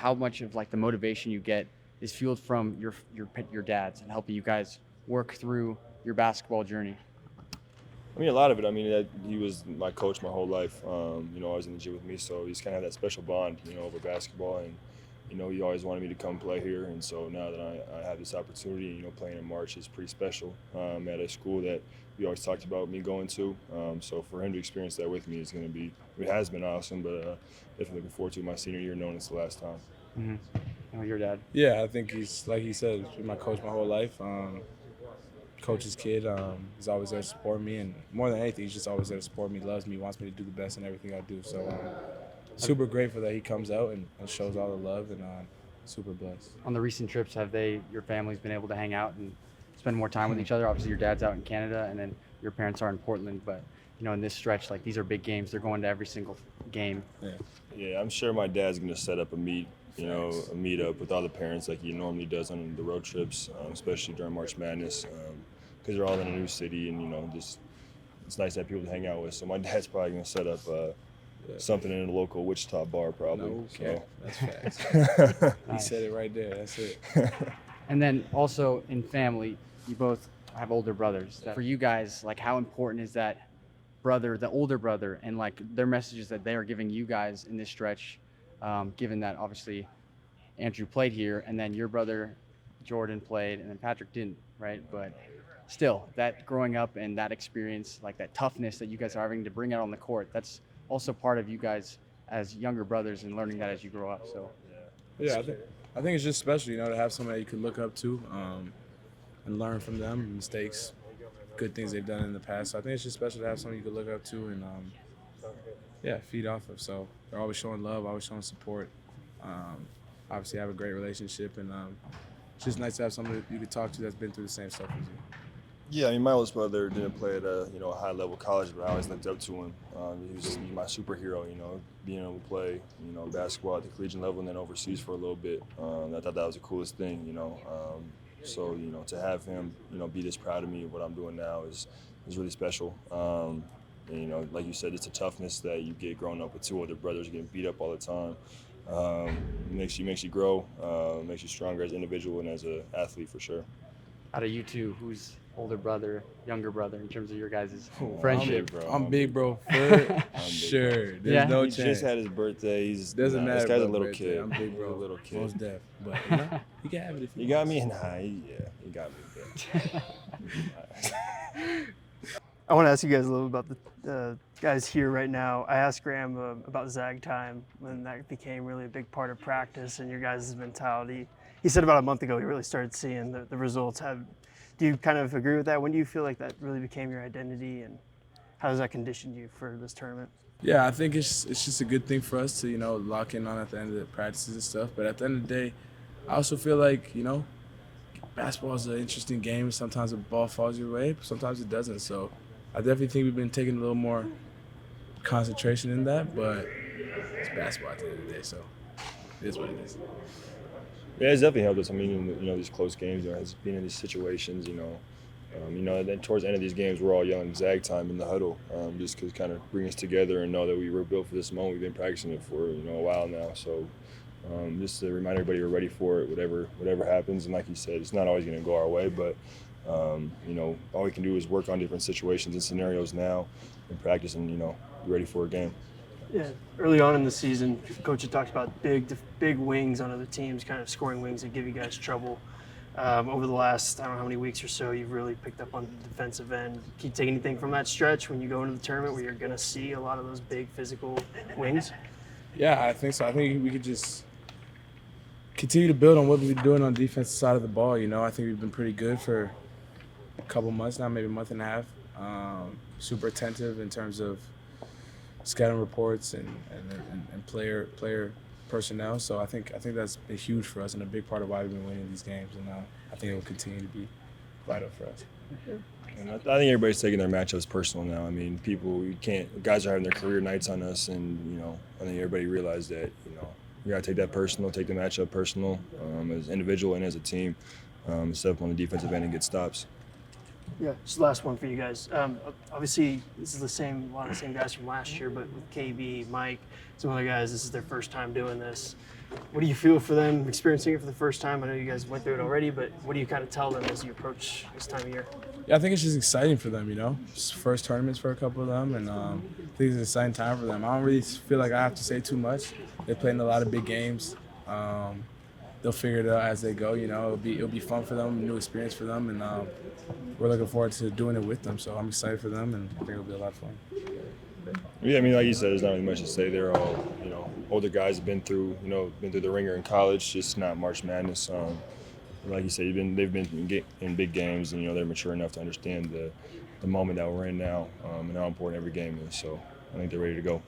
how much of like the motivation you get is fueled from your dads and helping you guys work through your basketball journey? I mean, a lot of it. I mean, he was my coach my whole life. Always in the gym with me, so he's kind of that special bond, over basketball. And he always wanted me to come play here. And so now that I have this opportunity, playing in March is pretty special at a school that we always talked about me going to. So for him to experience that with me is going to be, it has been awesome. But definitely looking forward to my senior year, knowing it's the last time. Mm-hmm. Your dad? Yeah, I think he's, like he said, he's been my coach my whole life. Coach's kid. He's always there to support me, and more than anything, he's just always there to support me, loves me, wants me to do the best in everything I do. So super grateful that he comes out and shows all the love, and super blessed. On the recent trips, have your families been able to hang out and spend more time with each other? Obviously, your dad's out in Canada, and then your parents are in Portland, but in this stretch, like these are big games. They're going to every single game. Yeah, I'm sure my dad's going to set up a meetup with all the parents like he normally does on the road trips, especially during March Madness, because they're all in a new city, and just it's nice to have people to hang out with. So my dad's probably going to set up something in a local Wichita bar, probably. Okay, that's facts. He said it right there. That's it. And then also in family, you both have older brothers. For you guys, like how important is that brother, the older brother, and like their messages that they are giving you guys in this stretch, given that obviously Andrew played here and then your brother Jordan played and then Patrick didn't, right? But still, that growing up and that experience, like that toughness that you guys are having to bring out on the court, that's also part of you guys as younger brothers and learning that as you grow up. So yeah, I think it's just special, to have somebody you can look up to and learn from them, mistakes, good things they've done in the past. So I think it's just special to have somebody you can look up to and feed off of. So they're always showing love, always showing support. Obviously have a great relationship, and it's just nice to have somebody you could talk to that's been through the same stuff as you. Yeah, I mean, my oldest brother didn't play at a high-level college, but I always looked up to him. He was my superhero, being able to play, basketball at the collegiate level and then overseas for a little bit. I thought that was the coolest thing, So, to have him, be this proud of me of what I'm doing now is really special. And, like you said, it's a toughness that you get growing up with two older brothers getting beat up all the time. Makes you grow, makes you stronger as an individual and as an athlete for sure. Out of you two, who's older brother, younger brother in terms of your guys' friendship? I'm big bro for sure. There's no he chance. Just had his birthday. Doesn't matter. This guy's a little birthday. kid. I'm big bro. He's a little kid. Most deaf, but you can have it if you You got me? Nah, he got me. I want to ask you guys a little about the guys here right now. I asked Graham about Zag time when that became really a big part of practice and your guys' mentality. He said about a month ago he really started seeing the results. Do you kind of agree with that? When do you feel like that really became your identity, and how does that condition you for this tournament? Yeah, I think it's just a good thing for us to lock in on at the end of the practices and stuff. But at the end of the day, I also feel like basketball is an interesting game. Sometimes the ball falls your way, but sometimes it doesn't. So I definitely think we've been taking a little more concentration in that. But it's basketball at the end of the day, so it is what it is. Yeah, it's definitely helped us. I mean, in these close games, has been in these situations, and then towards the end of these games, we're all yelling Zag time in the huddle, just because kind of bring us together and know that we were built for this moment. We've been practicing it for a while now, so just to remind everybody we're ready for it, whatever happens. And like you said, it's not always going to go our way, but all we can do is work on different situations and scenarios now, and practice, and be ready for a game. Yeah, early on in the season, Coach had talked about big wings on other teams, kind of scoring wings that give you guys trouble. Over the last, I don't know how many weeks or so, you've really picked up on the defensive end. Can you take anything from that stretch when you go into the tournament where you're going to see a lot of those big physical wings? Yeah, I think so. I think we could just continue to build on what we've been doing on the defensive side of the ball. I think we've been pretty good for a couple months now, maybe a month and a half. Super attentive in terms of scouting reports and player personnel. So I think that's been huge for us and a big part of why we've been winning these games. And I think it will continue to be vital for us. And I think everybody's taking their matchups personal now. I mean, guys are having their career nights on us, and I think everybody realized that we got to take that personal, take the matchup personal as an individual and as a team, step up on the defensive end and get stops. Yeah, just the last one for you guys. Obviously, this is a lot of the same guys from last year, but with KB, Mike, some other guys, this is their first time doing this. What do you feel for them experiencing it for the first time? I know you guys went through it already, but what do you kind of tell them as you approach this time of year? Yeah, I think it's just exciting for them, you know. It's first tournaments for a couple of them, and I think it's an exciting time for them. I don't really feel like I have to say too much. They played in a lot of big games. They'll figure it out as they go, you know. It'll be fun for them, a new experience for them, and we're looking forward to doing it with them. So I'm excited for them, and I think it'll be a lot of fun. Yeah, I mean, like you said, there's not really much to say. They're all, you know, older guys have been through the ringer in college, just not March Madness. Like you said, they've been in big games, and you know they're mature enough to understand the moment that we're in now and how important every game is. So I think they're ready to go.